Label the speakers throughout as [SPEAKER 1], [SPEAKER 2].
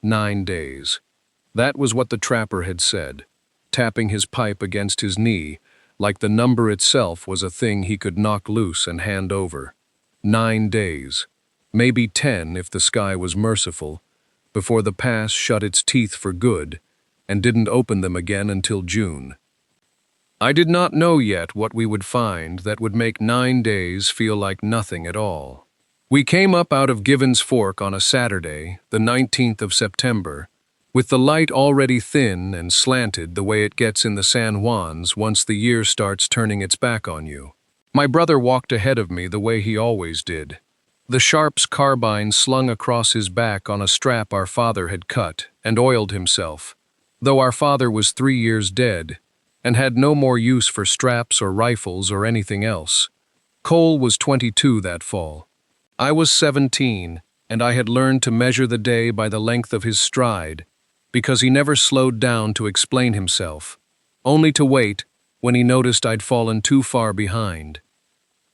[SPEAKER 1] 9 days. That was what the trapper had said, tapping his pipe against his knee, like the number itself was a thing he could knock loose and hand over. 9 days. Maybe 10 if the sky was merciful, before the pass shut its teeth for good and didn't open them again until June. I did not know yet what we would find that would make 9 days feel like nothing at all. We came up out of Given's Fork on a Saturday, the 19th of September, with the light already thin and slanted the way it gets in the San Juans once the year starts turning its back on you. My brother walked ahead of me the way he always did, the Sharp's carbine slung across his back on a strap our father had cut and oiled himself, though our father was 3 years dead and had no more use for straps or rifles or anything else. Cole was 22 that fall. I was 17, and I had learned to measure the day by the length of his stride, because he never slowed down to explain himself, only to wait when he noticed I'd fallen too far behind.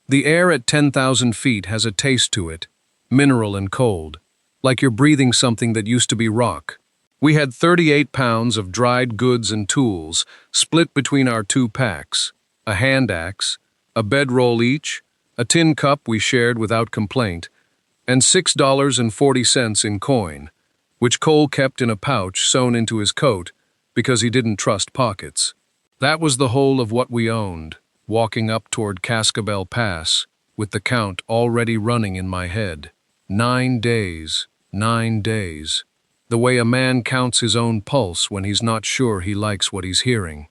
[SPEAKER 1] The air at 10,000 feet has a taste to it, mineral and cold, like you're breathing something that used to be rock. We had 38 pounds of dried goods and tools split between our 2 packs, a hand axe, a bedroll each, a tin cup we shared without complaint, and $6.40 in coin, which Cole kept in a pouch sewn into his coat because he didn't trust pockets. That was the whole of what we owned, walking up toward Cascabel Pass, with the count already running in my head. 9 days, 9 days. The way a man counts his own pulse when he's not sure he likes what he's hearing.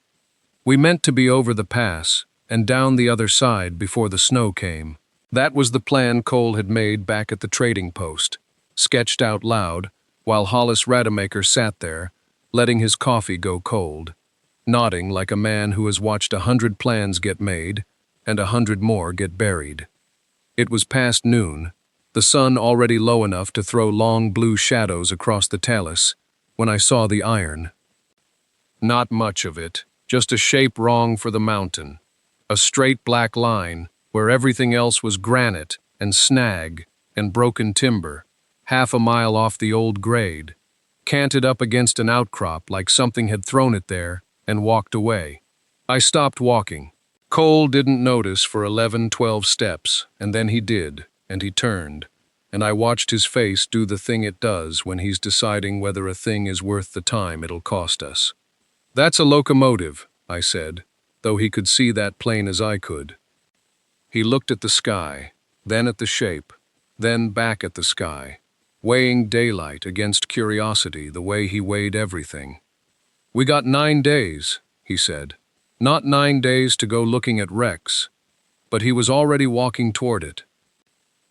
[SPEAKER 1] We meant to be over the pass and down the other side before the snow came. That was the plan Cole had made back at the trading post, sketched out loud, while Hollis Rademacher sat there, letting his coffee go cold, nodding like a man who has watched 100 plans get made and 100 more get buried. It was past noon, the sun already low enough to throw long blue shadows across the talus, when I saw the iron. Not much of it, just a shape wrong for the mountain. A straight black line where everything else was granite and snag and broken timber, half a mile off the old grade, canted up against an outcrop like something had thrown it there and walked away. I stopped walking. Cole didn't notice for 11, 12 steps, and then he did, and he turned, and I watched his face do the thing it does when he's deciding whether a thing is worth the time it'll cost us. "That's a locomotive," I said, though he could see that plain as I could. He looked at the sky, then at the shape, then back at the sky, weighing daylight against curiosity the way he weighed everything. "We got 9 days," he said. Not 9 days to go looking at wrecks, but he was already walking toward it.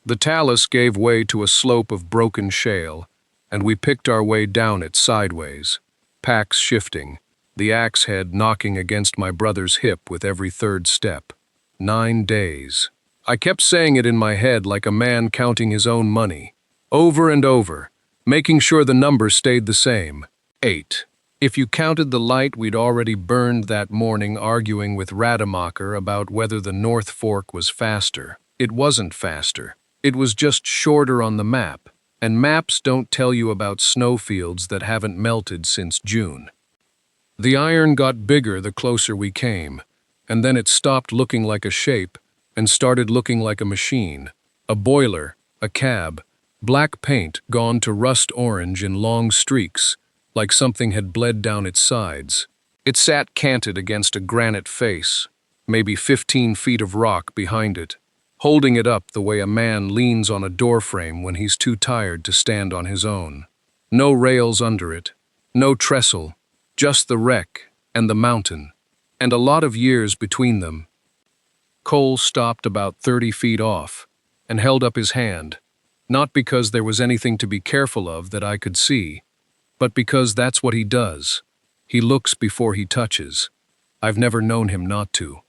[SPEAKER 1] The talus gave way to a slope of broken shale, and we picked our way down it sideways, packs shifting, the axe head knocking against my brother's hip with every third step. 9 days. I kept saying it in my head like a man counting his own money, over and over, making sure the number stayed the same. 8. If you counted the light we'd already burned that morning arguing with Rademacher about whether the North Fork was faster, it wasn't faster. It was just shorter on the map, and maps don't tell you about snowfields that haven't melted since June. The iron got bigger the closer we came, and then it stopped looking like a shape and started looking like a machine, a boiler, a cab, black paint gone to rust orange in long streaks, like something had bled down its sides. It sat canted against a granite face, maybe 15 feet of rock behind it, holding it up the way a man leans on a doorframe when he's too tired to stand on his own. No rails under it, no trestle, just the wreck and the mountain, and a lot of years between them. Cole stopped about 30 feet off and held up his hand, not because there was anything to be careful of that I could see, but because that's what he does. He looks before he touches. I've never known him not to.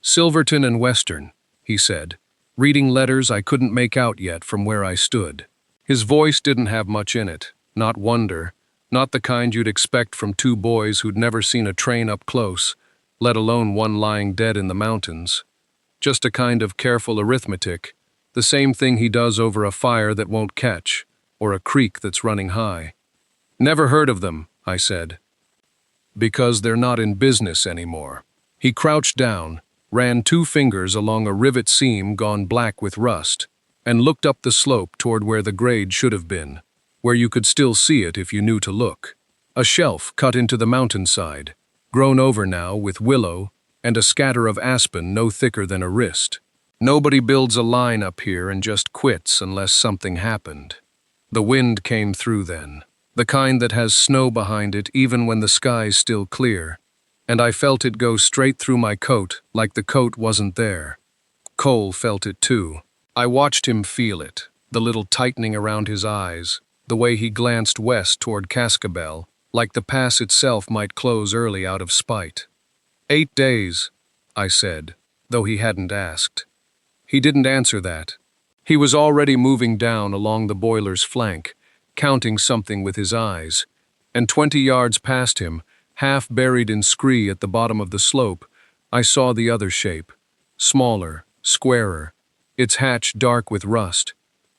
[SPEAKER 1] "Silverton and Western," he said, reading letters I couldn't make out yet from where I stood. His voice didn't have much in it, not wonder, not the kind you'd expect from 2 boys who'd never seen a train up close, let alone one lying dead in the mountains. Just a kind of careful arithmetic, the same thing he does over a fire that won't catch, or a creek that's running high. Never heard of them, I said. Because they're not in business anymore. He crouched down, ran 2 fingers along a rivet seam gone black with rust, and looked up the slope toward where the grade should have been, where you could still see it if you knew to look. A shelf cut into the mountainside, grown over now with willow and a scatter of aspen no thicker than a wrist. Nobody builds a line up here and just quits unless something happened. The wind came through then, the kind that has snow behind it even when the sky's still clear, and I felt it go straight through my coat like the coat wasn't there. Cole felt it too. I watched him feel it, the little tightening around his eyes, the way he glanced west toward Cascabel, like the pass itself might close early out of spite. 8 days, I said, though he hadn't asked. He didn't answer that. He was already moving down along the boiler's flank, counting something with his eyes, and 20 yards past him, half buried in scree at the bottom of the slope, I saw the other shape, smaller, squarer, its hatch dark with rust,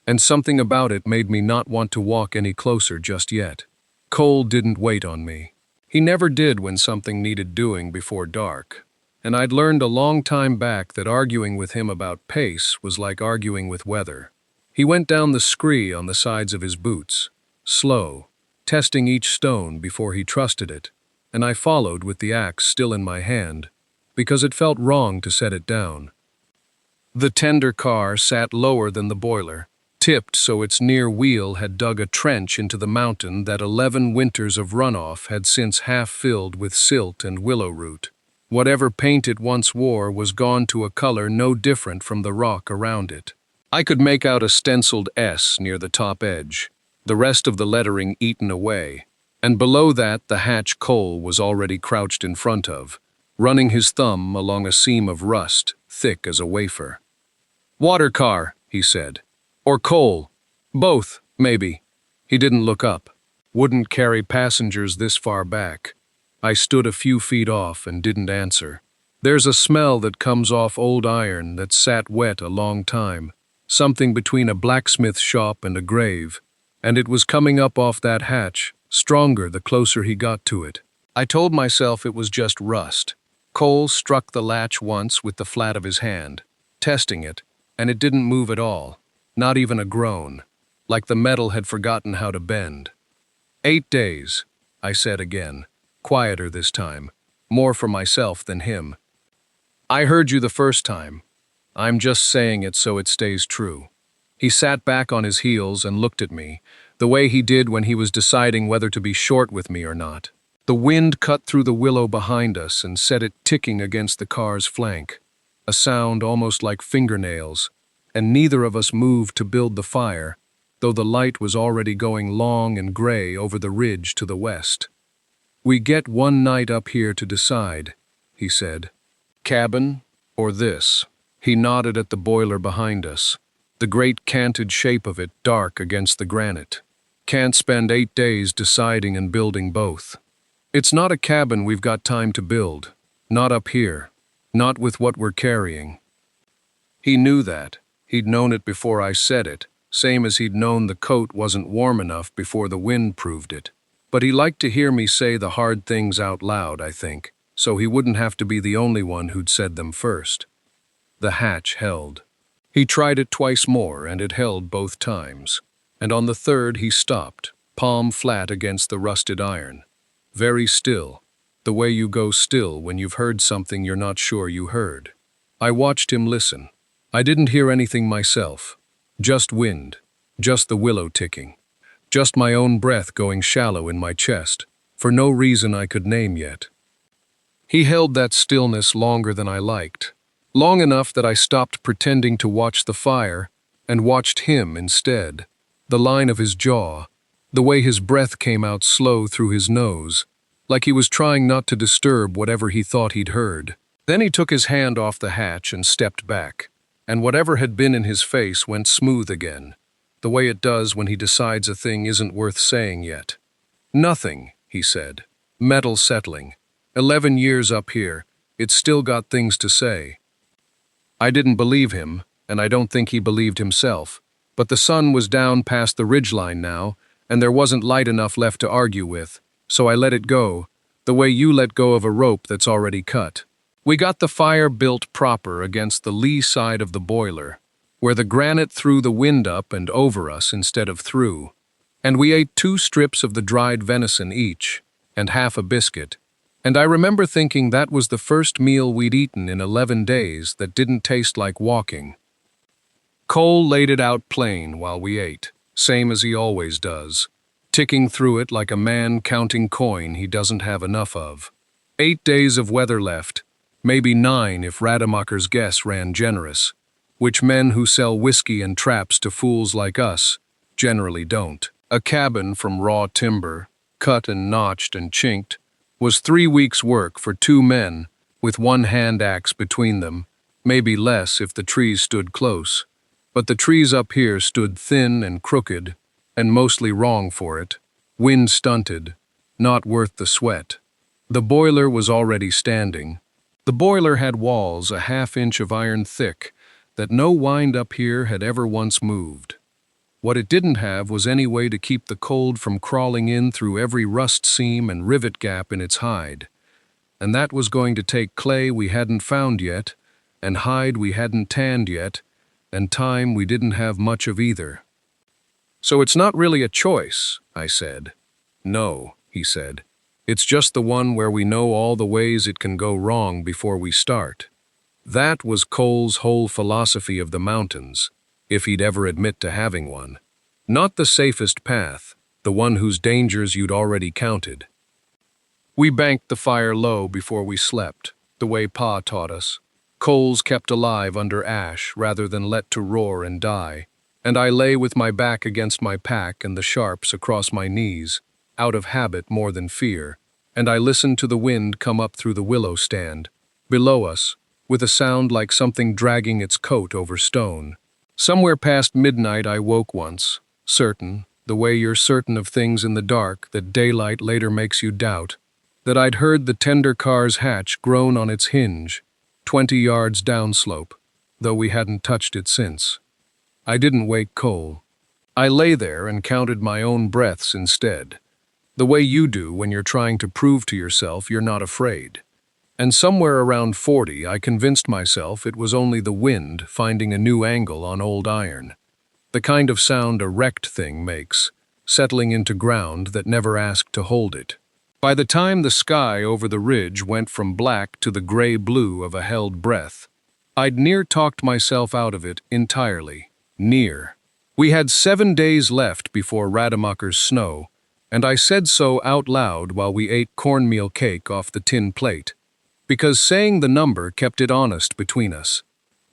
[SPEAKER 1] and something about it made me not want to walk any closer just yet. Cole didn't wait on me. He never did when something needed doing before dark, and I'd learned a long time back that arguing with him about pace was like arguing with weather. He went down the scree on the sides of his boots, slow, testing each stone before he trusted it, and I followed with the axe still in my hand, because it felt wrong to set it down. The tender car sat lower than the boiler, tipped so its near wheel had dug a trench into the mountain that 11 winters of runoff had since half filled with silt and willow root. Whatever paint it once wore was gone to a color no different from the rock around it. I could make out a stenciled S near the top edge, the rest of the lettering eaten away, and below that the hatch Cole was already crouched in front of, running his thumb along a seam of rust, thick as a wafer. "Water car," he said. "Or coal. Both, maybe." He didn't look up. Wouldn't carry passengers this far back. I stood a few feet off and didn't answer. There's a smell that comes off old iron that sat wet a long time, something between a blacksmith shop and a grave, and it was coming up off that hatch, stronger the closer he got to it. I told myself it was just rust. Cole struck the latch once with the flat of his hand, testing it, and it didn't move at all, not even a groan, like the metal had forgotten how to bend. 8 days, I said again, quieter this time, more for myself than him. I heard you the first time. I'm just saying it so it stays true. He sat back on his heels and looked at me, the way he did when he was deciding whether to be short with me or not. The wind cut through the willow behind us and set it ticking against the car's flank, a sound almost like fingernails, and neither of us moved to build the fire, though the light was already going long and gray over the ridge to the west. "We get one night up here to decide," he said. "Cabin or this?" He nodded at the boiler behind us, the great canted shape of it dark against the granite. "Can't spend 8 days deciding and building both. It's not a cabin we've got time to build, not up here, not with what we're carrying." He knew that. He'd known it before I said it, same as he'd known the coat wasn't warm enough before the wind proved it. But he liked to hear me say the hard things out loud, I think, so he wouldn't have to be the only one who'd said them first. The hatch held. He tried it twice more, and it held both times. And on the third he stopped, palm flat against the rusted iron. Very still, the way you go still when you've heard something you're not sure you heard. I watched him listen. I didn't hear anything myself. Just wind, just the willow ticking. Just my own breath going shallow in my chest, for no reason I could name yet. He held that stillness longer than I liked, long enough that I stopped pretending to watch the fire and watched him instead, the line of his jaw, the way his breath came out slow through his nose, like he was trying not to disturb whatever he thought he'd heard. Then he took his hand off the hatch and stepped back, and whatever had been in his face went smooth again, the way it does when he decides a thing isn't worth saying yet. "Nothing," he said. "Metal settling. 11 years up here, it's still got things to say." I didn't believe him, and I don't think he believed himself, but the sun was down past the ridgeline now, and there wasn't light enough left to argue with, so I let it go, the way you let go of a rope that's already cut. We got the fire built proper against the lee side of the boiler, where the granite threw the wind up and over us instead of through, and we ate 2 strips of the dried venison each, and half a biscuit, and I remember thinking that was the first meal we'd eaten in 11 days that didn't taste like walking. Cole laid it out plain while we ate, same as he always does, ticking through it like a man counting coin he doesn't have enough of. 8 days of weather left, maybe 9 if Rademacher's guess ran generous, which men who sell whiskey and traps to fools like us generally don't. A cabin from raw timber, cut and notched and chinked, was 3 weeks' work for 2 men with 1 hand axe between them, maybe less if the trees stood close. But the trees up here stood thin and crooked, and mostly wrong for it, wind stunted, not worth the sweat. The boiler was already standing. The boiler had walls a 1/2 inch of iron thick that no wind up here had ever once moved. What it didn't have was any way to keep the cold from crawling in through every rust seam and rivet gap in its hide. And that was going to take clay we hadn't found yet, and hide we hadn't tanned yet, and time we didn't have much of either. So it's not really a choice, I said. No, he said. It's just the one where we know all the ways it can go wrong before we start. That was Cole's whole philosophy of the mountains, if he'd ever admit to having one. Not the safest path, the one whose dangers you'd already counted. We banked the fire low before we slept, the way Pa taught us. Coals kept alive under ash rather than let to roar and die, and I lay with my back against my pack and the sharps across my knees, out of habit more than fear, and I listened to the wind come up through the willow stand, below us, with a sound like something dragging its coat over stone. Somewhere past midnight I woke once, certain, the way you're certain of things in the dark that daylight later makes you doubt, that I'd heard the tender car's hatch groan on its hinge, 20 yards downslope, though we hadn't touched it since. I didn't wake Cole. I lay there and counted my own breaths instead, the way you do when you're trying to prove to yourself you're not afraid. And somewhere around 40 I convinced myself it was only the wind finding a new angle on old iron, the kind of sound a wrecked thing makes, settling into ground that never asked to hold it. By the time the sky over the ridge went from black to the gray-blue of a held breath, I'd near talked myself out of it entirely. Near. We had 7 days left before Rademacher's snow, and I said so out loud while we ate cornmeal cake off the tin plate, because saying the number kept it honest between us,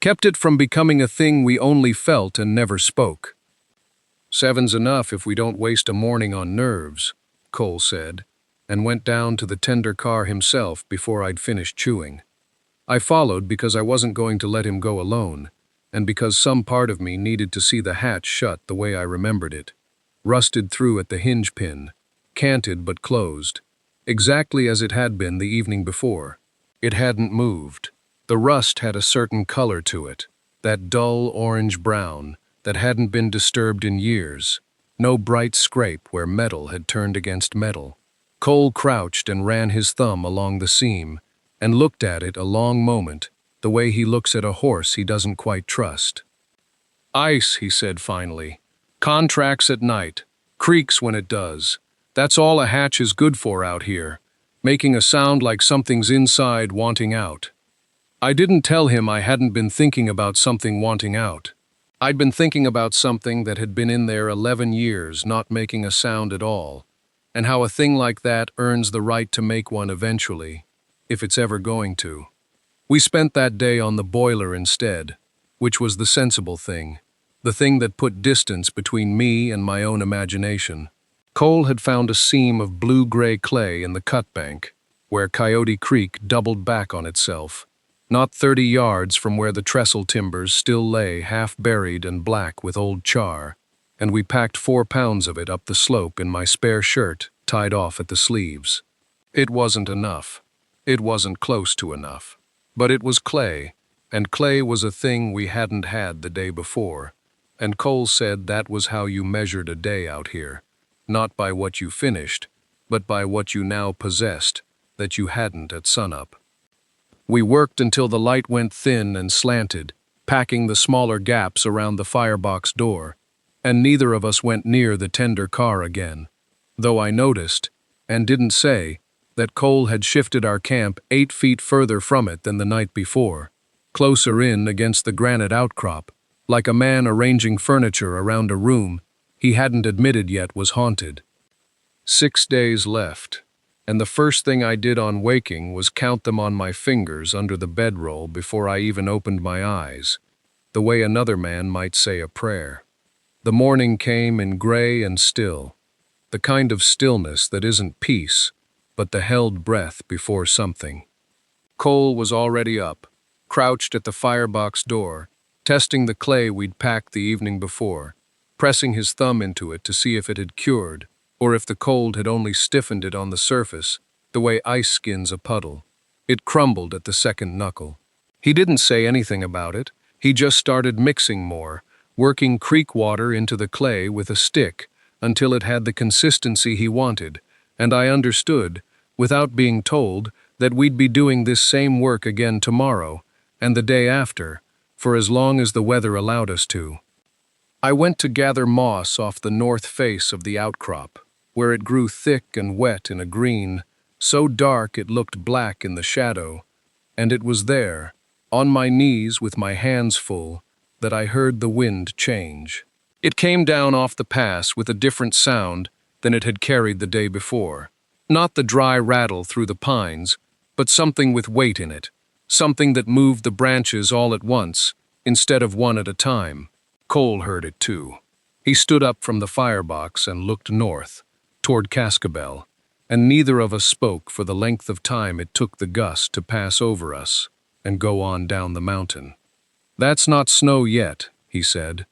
[SPEAKER 1] kept it from becoming a thing we only felt and never spoke. 7's enough if we don't waste a morning on nerves, Cole said, and went down to the tender car himself before I'd finished chewing. I followed because I wasn't going to let him go alone, and because some part of me needed to see the hatch shut the way I remembered it, rusted through at the hinge pin, canted but closed, exactly as it had been the evening before. It hadn't moved. The rust had a certain color to it, that dull orange-brown that hadn't been disturbed in years, no bright scrape where metal had turned against metal. Cole crouched and ran his thumb along the seam and looked at it a long moment, the way he looks at a horse he doesn't quite trust. Ice, he said finally. Contracts at night. Creaks when it does. That's all a hatch is good for out here, making a sound like something's inside wanting out. I didn't tell him I hadn't been thinking about something wanting out. I'd been thinking about something that had been in there 11 years not making a sound at all, and how a thing like that earns the right to make one eventually, if it's ever going to. We spent that day on the boiler instead, which was the sensible thing, the thing that put distance between me and my own imagination. Cole had found a seam of blue-gray clay in the cut bank, where Coyote Creek doubled back on itself, not 30 yards from where the trestle timbers still lay half-buried and black with old char, and we packed 4 pounds of it up the slope in my spare shirt, tied off at the sleeves. It wasn't enough. It wasn't close to enough. But it was clay, and clay was a thing we hadn't had the day before, and Cole said that was how you measured a day out here. not by what you finished, but by what you now possessed that you hadn't at sunup. We worked until the light went thin and slanted, packing the smaller gaps around the firebox door, and neither of us went near the tender car again, though I noticed, and didn't say, that Cole had shifted our camp 8 feet further from it than the night before, closer in against the granite outcrop, like a man arranging furniture around a room he hadn't admitted yet was haunted. 6 days left, and the first thing I did on waking was count them on my fingers under the bedroll before I even opened my eyes, the way another man might say a prayer. The morning came in gray and still, the kind of stillness that isn't peace, but the held breath before something. Cole was already up, crouched at the firebox door, testing the clay we'd packed the evening before, pressing his thumb into it to see if it had cured, or if the cold had only stiffened it on the surface, the way ice skins a puddle. It crumbled at the second knuckle. He didn't say anything about it. He just started mixing more, working creek water into the clay with a stick until it had the consistency he wanted, and I understood, without being told, that we'd be doing this same work again tomorrow, and the day after, for as long as the weather allowed us to. I went to gather moss off the north face of the outcrop, where it grew thick and wet in a green, so dark it looked black in the shadow, and it was there, on my knees with my hands full, that I heard the wind change. It came down off the pass with a different sound than it had carried the day before. Not the dry rattle through the pines, but something with weight in it, something that moved the branches all at once, instead of one at a time. Cole heard it too. He stood up from the firebox and looked north, toward Cascabel, and neither of us spoke for the length of time it took the gust to pass over us and go on down the mountain. "That's not snow yet," he said.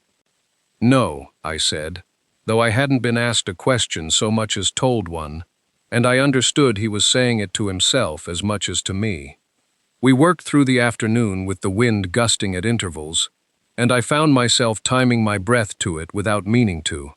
[SPEAKER 1] "No," I said, though I hadn't been asked a question so much as told one, and I understood he was saying it to himself as much as to me. We worked through the afternoon with the wind gusting at intervals, and I found myself timing my breath to it without meaning to,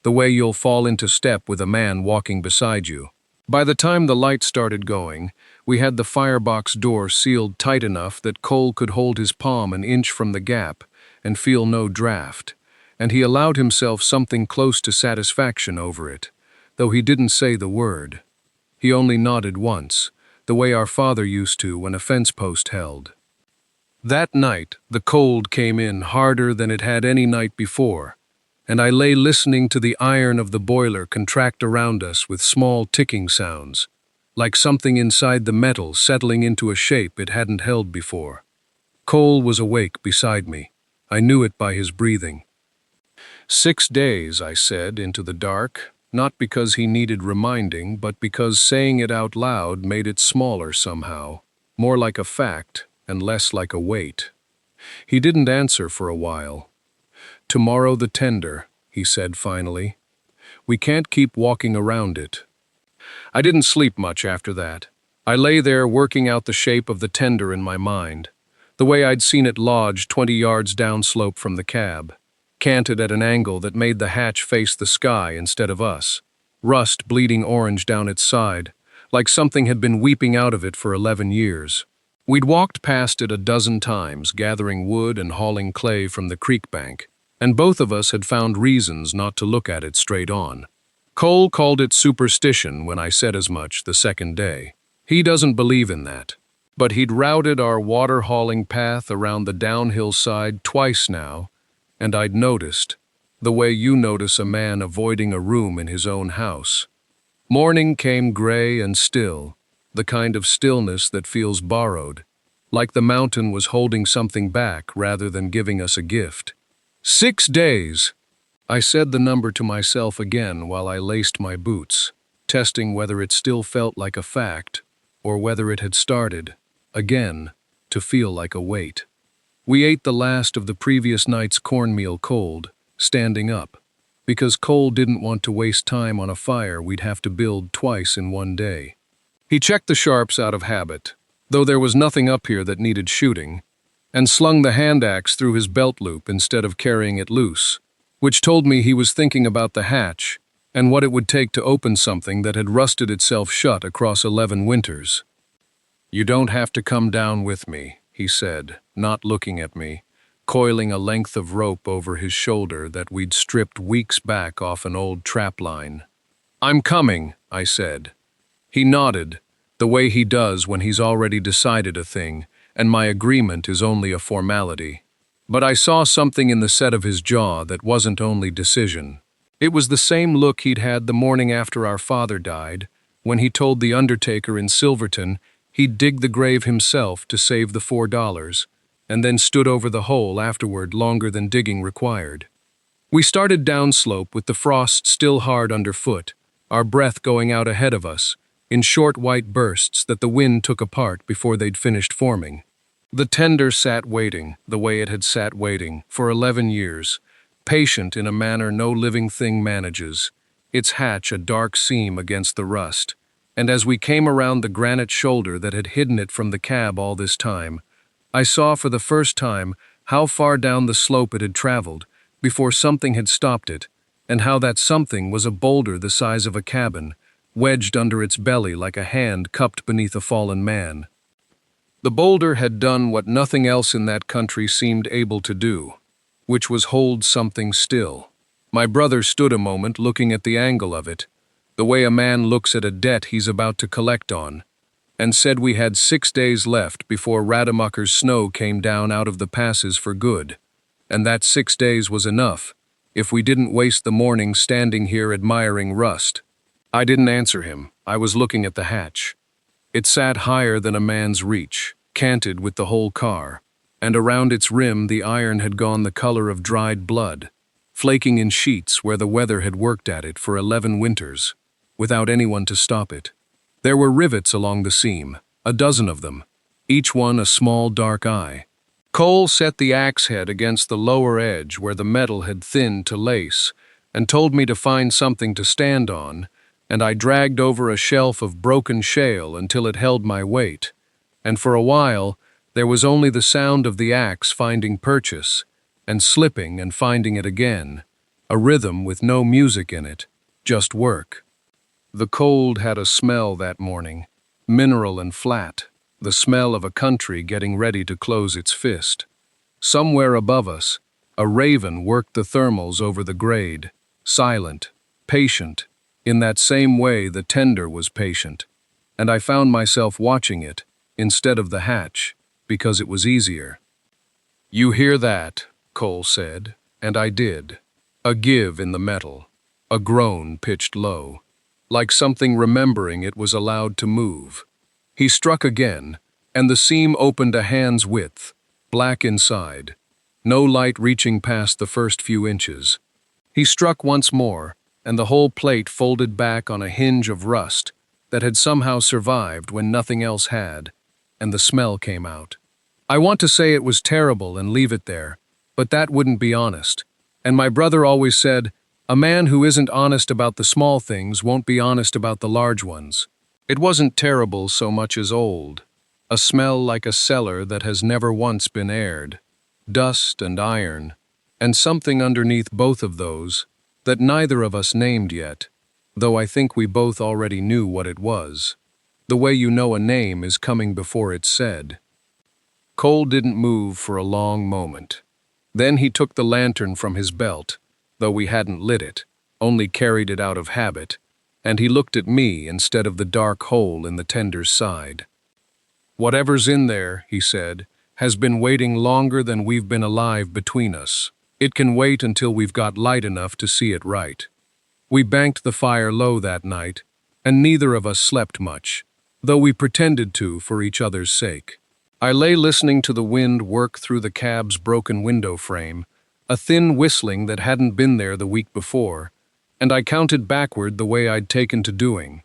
[SPEAKER 1] the way you'll fall into step with a man walking beside you. By the time the light started going, we had the firebox door sealed tight enough that Cole could hold his palm an inch from the gap and feel no draft, and he allowed himself something close to satisfaction over it, though he didn't say the word. He only nodded once, the way our father used to when a fence post held. That night, the cold came in harder than it had any night before, and I lay listening to the iron of the boiler contract around us with small ticking sounds, like something inside the metal settling into a shape it hadn't held before. Cole was awake beside me. I knew it by his breathing. 6 days, I said, into the dark, not because he needed reminding, but because saying it out loud made it smaller somehow, more like a fact and less like a weight. He didn't answer for a while. "Tomorrow the tender," he said finally. "We can't keep walking around it." I didn't sleep much after that. I lay there working out the shape of the tender in my mind, the way I'd seen it lodge 20 yards downslope from the cab, canted at an angle that made the hatch face the sky instead of us, rust bleeding orange down its side, like something had been weeping out of it for 11 years. We'd walked past it a dozen times, gathering wood and hauling clay from the creek bank, and both of us had found reasons not to look at it straight on. Cole called it superstition when I said as much the second day. He doesn't believe in that. But he'd routed our water-hauling path around the downhill side twice now, and I'd noticed, the way you notice a man avoiding a room in his own house. Morning came gray and still, the kind of stillness that feels borrowed, like the mountain was holding something back rather than giving us a gift. 6 days! I said the number to myself again while I laced my boots, testing whether it still felt like a fact, or whether it had started, again, to feel like a weight. We ate the last of the previous night's cornmeal cold, standing up, because Cole didn't want to waste time on a fire we'd have to build twice in one day. He checked the sharps out of habit, though there was nothing up here that needed shooting, and slung the hand axe through his belt loop instead of carrying it loose, which told me he was thinking about the hatch and what it would take to open something that had rusted itself shut across 11 winters. "You don't have to come down with me," he said, not looking at me, coiling a length of rope over his shoulder that we'd stripped weeks back off an old trap line. "I'm coming," I said. He nodded, the way he does when he's already decided a thing, and my agreement is only a formality. But I saw something in the set of his jaw that wasn't only decision. It was the same look he'd had the morning after our father died, when he told the undertaker in Silverton he'd dig the grave himself to save the $4, and then stood over the hole afterward longer than digging required. We started downslope with the frost still hard underfoot, our breath going out ahead of us, in short white bursts that the wind took apart before they'd finished forming. The tender sat waiting, the way it had sat waiting, for 11 years, patient in a manner no living thing manages, its hatch a dark seam against the rust. And as we came around the granite shoulder that had hidden it from the cab all this time, I saw for the first time how far down the slope it had traveled before something had stopped it, and how that something was a boulder the size of a cabin, wedged under its belly like a hand cupped beneath a fallen man. The boulder had done what nothing else in that country seemed able to do, which was hold something still. My brother stood a moment looking at the angle of it, the way a man looks at a debt he's about to collect on, and said we had 6 days left before Rademacher's snow came down out of the passes for good, and that 6 days was enough, if we didn't waste the morning standing here admiring rust. I didn't answer him. I was looking at the hatch. It sat higher than a man's reach, canted with the whole car, and around its rim the iron had gone the color of dried blood, flaking in sheets where the weather had worked at it for 11 winters, without anyone to stop it. There were rivets along the seam, a dozen of them, each one a small dark eye. Cole set the axe head against the lower edge where the metal had thinned to lace, and told me to find something to stand on, and I dragged over a shelf of broken shale until it held my weight, and for a while there was only the sound of the axe finding purchase, and slipping and finding it again, a rhythm with no music in it, just work. The cold had a smell that morning, mineral and flat, the smell of a country getting ready to close its fist. Somewhere above us, a raven worked the thermals over the grade, silent, patient, in that same way the tender was patient, and I found myself watching it, instead of the hatch, because it was easier. "You hear that?" Cole said, and I did. A give in the metal, a groan pitched low, like something remembering it was allowed to move. He struck again, and the seam opened a hand's width, black inside, no light reaching past the first few inches. He struck once more, and the whole plate folded back on a hinge of rust that had somehow survived when nothing else had, and the smell came out. I want to say it was terrible and leave it there, but that wouldn't be honest. And my brother always said, a man who isn't honest about the small things won't be honest about the large ones. It wasn't terrible so much as old, a smell like a cellar that has never once been aired, dust and iron, and something underneath both of those that neither of us named yet, though I think we both already knew what it was. The way you know a name is coming before it's said. Cole didn't move for a long moment. Then he took the lantern from his belt, though we hadn't lit it, only carried it out of habit, and he looked at me instead of the dark hole in the tender's side. "Whatever's in there," he said, "has been waiting longer than we've been alive between us. It can wait until we've got light enough to see it right." We banked the fire low that night, and neither of us slept much, though we pretended to for each other's sake. I lay listening to the wind work through the cab's broken window frame, a thin whistling that hadn't been there the week before, and I counted backward the way I'd taken to doing.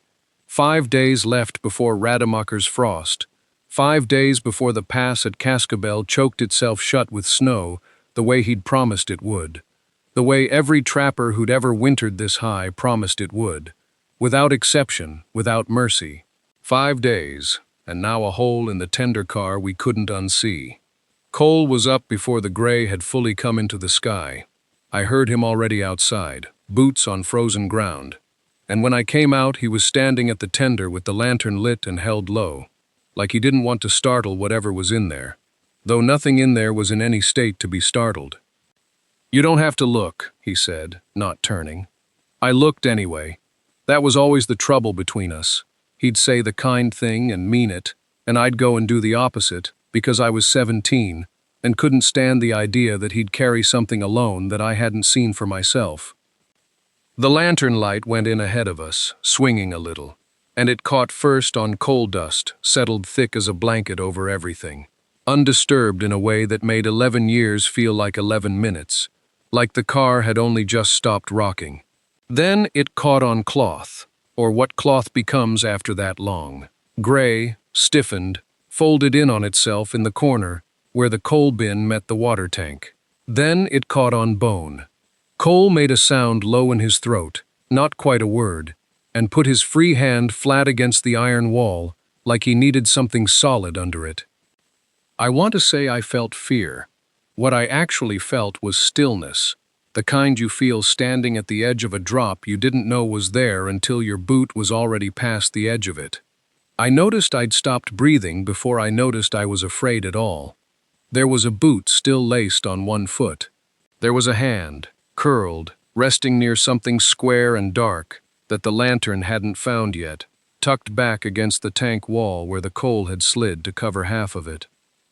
[SPEAKER 1] 5 days left before Rademacher's frost, 5 days before the pass at Cascabel choked itself shut with snow the way he'd promised it would, the way every trapper who'd ever wintered this high promised it would, without exception, without mercy. 5 days, and now a hole in the tender car we couldn't unsee. Cole was up before the gray had fully come into the sky. I heard him already outside. boots on frozen ground. And when I came out, he was standing at the tender with the lantern lit and held low, like he didn't want to startle whatever was in there, though nothing in there was in any state to be startled. "You don't have to look," he said, not turning. I looked anyway. That was always the trouble between us. He'd say the kind thing and mean it, and I'd go and do the opposite, because I was 17, and couldn't stand the idea that he'd carry something alone that I hadn't seen for myself. The lantern light went in ahead of us, swinging a little, and it caught first on coal dust, settled thick as a blanket over everything, undisturbed in a way that made 11 years feel like 11 minutes, like the car had only just stopped rocking. Then it caught on cloth, or what cloth becomes after that long. Gray, stiffened, folded in on itself in the corner where the coal bin met the water tank. Then it caught on bone. Cole made a sound low in his throat, not quite a word, and put his free hand flat against the iron wall like he needed something solid under it. I want to say I felt fear. What I actually felt was stillness, the kind you feel standing at the edge of a drop you didn't know was there until your boot was already past the edge of it. I noticed I'd stopped breathing before I noticed I was afraid at all. There was a boot still laced on one foot. There was a hand, curled, resting near something square and dark that the lantern hadn't found yet, tucked back against the tank wall where the coal had slid to cover half of it.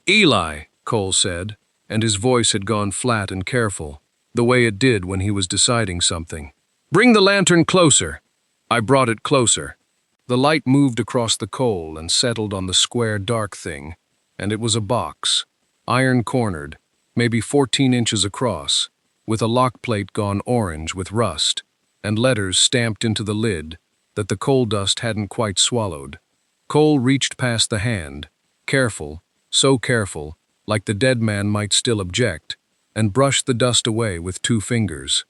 [SPEAKER 1] "Eli," Cole said, and his voice had gone flat and careful, the way it did when he was deciding something. "Bring the lantern closer." I brought it closer. The light moved across the coal and settled on the square dark thing, and it was a box, iron-cornered, maybe 14 inches across, with a lock plate gone orange with rust, and letters stamped into the lid that the coal dust hadn't quite swallowed. Cole reached past the hand, careful, so careful, like the dead man might still object, and brushed the dust away with 2 fingers.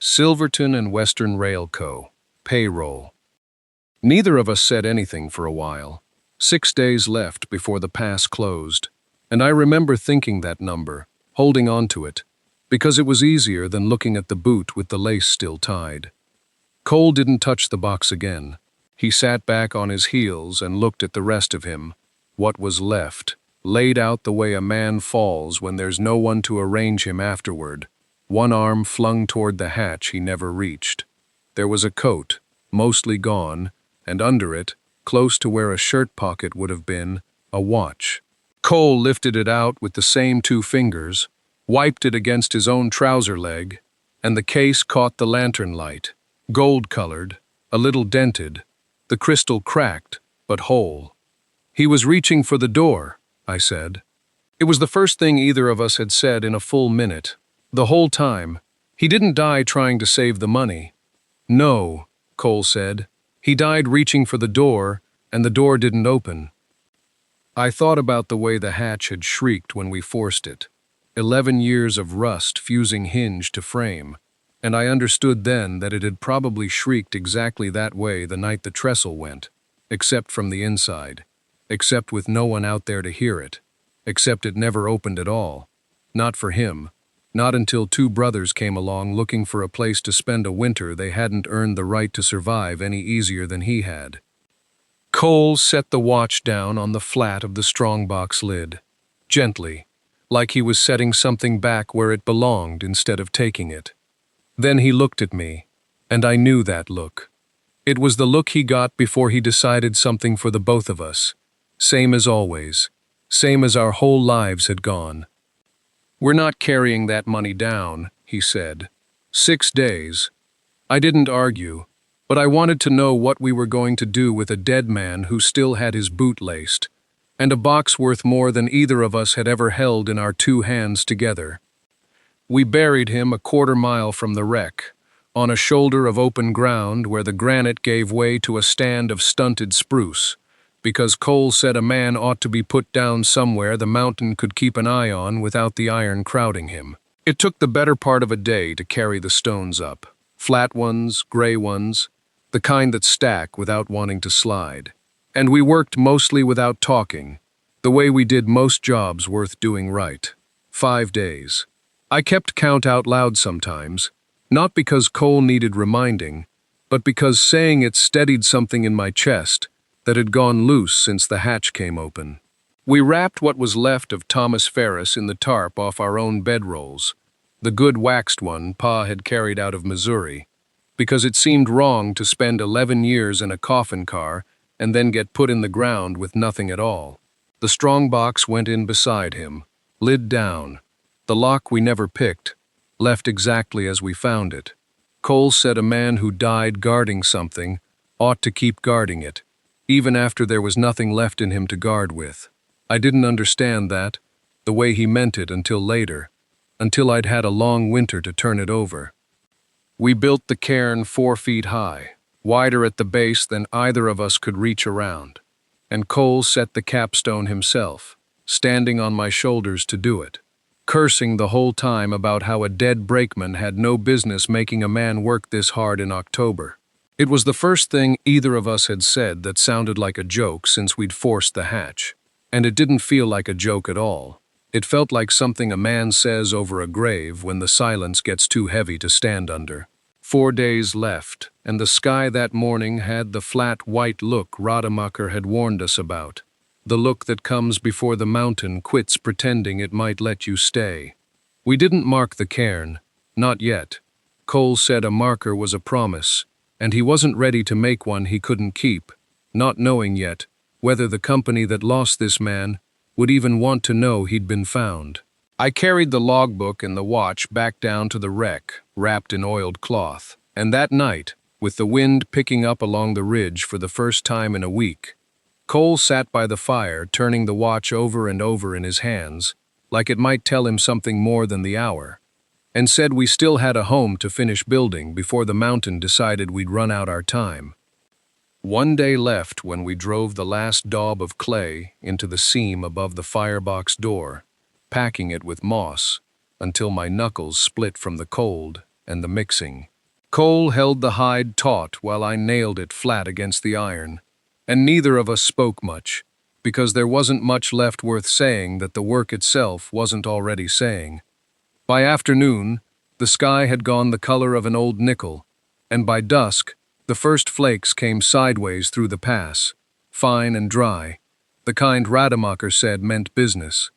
[SPEAKER 1] Silverton and Western Rail Co. Payroll. Neither of us said anything for a while. 6 days left before the pass closed, and I remember thinking that number, holding on to it, because it was easier than looking at the boot with the lace still tied. Cole didn't touch the box again. He sat back on his heels and looked at the rest of him, what was left, laid out the way a man falls when there's no one to arrange him afterward, one arm flung toward the hatch he never reached. There was a coat, mostly gone, and under it, close to where a shirt pocket would have been, a watch. Cole lifted it out with the same 2 fingers, wiped it against his own trouser leg, and the case caught the lantern light, gold-colored, a little dented, the crystal cracked, but whole. "He was reaching for the door," I said. It was the first thing either of us had said in a full minute. The whole time, he didn't die trying to save the money. "No," Cole said. "He died reaching for the door, and the door didn't open." I thought about the way the hatch had shrieked when we forced it. 11 years of rust fusing hinge to frame, and I understood then that it had probably shrieked exactly that way the night the trestle went, except from the inside, except with no one out there to hear it, except it never opened at all. Not for him. Not until 2 brothers came along looking for a place to spend a winter they hadn't earned the right to survive any easier than he had. Cole set the watch down on the flat of the strongbox lid, gently, like he was setting something back where it belonged instead of taking it. Then he looked at me, and I knew that look. It was the look he got before he decided something for the both of us, same as always, same as our whole lives had gone. "We're not carrying that money down," he said. 6 days. I didn't argue, but I wanted to know what we were going to do with a dead man who still had his boot laced, and a box worth more than either of us had ever held in our 2 hands together. We buried him a 1/4 mile from the wreck, on a shoulder of open ground where the granite gave way to a stand of stunted spruce, because Cole said a man ought to be put down somewhere the mountain could keep an eye on without the iron crowding him. It took the better part of a day to carry the stones up, flat ones, gray ones, the kind that stack without wanting to slide. And we worked mostly without talking, the way we did most jobs worth doing right. 5 days. I kept count out loud sometimes, Not because Cole needed reminding, but because saying it steadied something in my chest that had gone loose since the hatch came open. We wrapped what was left of Thomas Ferris in the tarp off our own bedrolls, the good waxed one Pa had carried out of Missouri, because it seemed wrong to spend 11 years in a coffin car and then get put in the ground with nothing at all. The strong box went in beside him, lid down. The lock we never picked, left exactly as we found it. Cole said a man who died guarding something ought to keep guarding it, even after there was nothing left in him to guard with. I didn't understand that, the way he meant it until later, until I'd had a long winter to turn it over. We built the cairn 4 feet high, wider at the base than either of us could reach around, and Cole set the capstone himself, standing on my shoulders to do it, cursing the whole time about how a dead brakeman had no business making a man work this hard in October. It was the first thing either of us had said that sounded like a joke since we'd forced the hatch, and it didn't feel like a joke at all. It felt like something a man says over a grave when the silence gets too heavy to stand under. 4 days left, and the sky that morning had the flat white look Rademacher had warned us about, the look that comes before the mountain quits pretending it might let you stay. We didn't mark the cairn, not yet. Cole said a marker was a promise, and he wasn't ready to make one he couldn't keep, not knowing yet whether the company that lost this man would even want to know he'd been found. I carried the logbook and the watch back down to the wreck, wrapped in oiled cloth, and that night, with the wind picking up along the ridge for the first time in a week, Cole sat by the fire turning the watch over and over in his hands, like it might tell him something more than the hour, and said we still had a home to finish building before the mountain decided we'd run out our time. 1 day left when we drove the last daub of clay into the seam above the firebox door, packing it with moss until my knuckles split from the cold and the mixing. Cole held the hide taut while I nailed it flat against the iron, and neither of us spoke much, because there wasn't much left worth saying that the work itself wasn't already saying. By afternoon, the sky had gone the color of an old nickel, and by dusk, the first flakes came sideways through the pass, fine and dry, the kind Rademacher said meant business.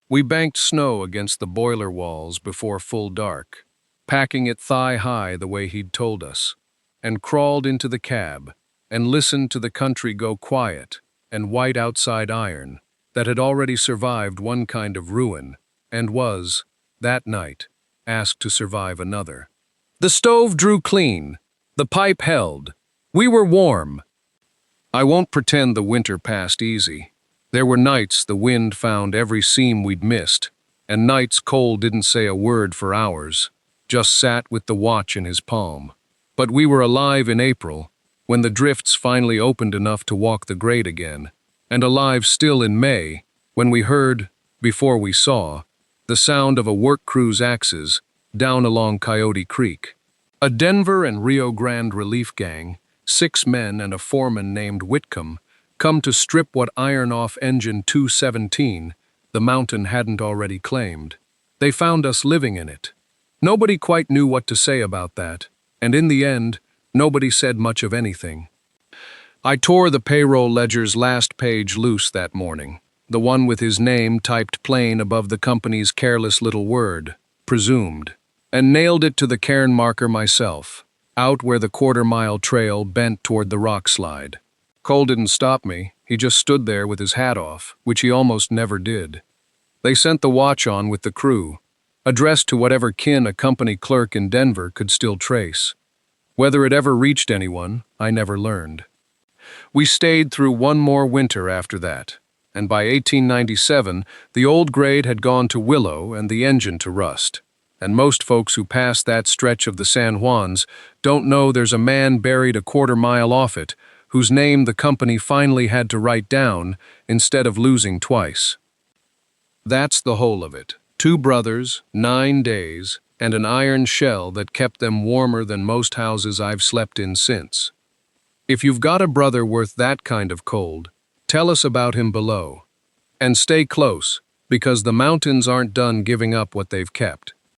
[SPEAKER 1] We banked snow against the boiler walls before full dark, packing it thigh-high the way he'd told us, and crawled into the cab and listened to the country go quiet and white outside iron that had already survived one kind of ruin and was, that night, asked to survive another. The stove drew clean. The pipe held. We were warm. I won't pretend the winter passed easy. There were nights the wind found every seam we'd missed, and nights Cole didn't say a word for hours, just sat with the watch in his palm. But we were alive in April, when the drifts finally opened enough to walk the grade again, and alive still in May, when we heard, before we saw, the sound of a work crew's axes down along Coyote Creek. A Denver and Rio Grande relief gang, 6 men and a foreman named Whitcomb, come to strip what iron off engine 217 the mountain hadn't already claimed. They found us living in it. Nobody quite knew what to say about that, and in the end, nobody said much of anything. I tore the payroll ledger's last page loose that morning, the one with his name typed plain above the company's careless little word, presumed, and nailed it to the cairn marker myself, out where the quarter-mile trail bent toward the rock slide. Cole didn't stop me, he just stood there with his hat off, which he almost never did. They sent the watch on with the crew, addressed to whatever kin a company clerk in Denver could still trace. Whether it ever reached anyone, I never learned. We stayed through one more winter after that, and by 1897, the old grade had gone to willow and the engine to rust. And most folks who pass that stretch of the San Juans don't know there's a man buried a quarter-mile off it, whose name the company finally had to write down instead of losing twice. That's the whole of it. 2 brothers, 9 days, and an iron shell that kept them warmer than most houses I've slept in since. If you've got a brother worth that kind of cold, tell us about him below. And stay close, because the mountains aren't done giving up what they've kept.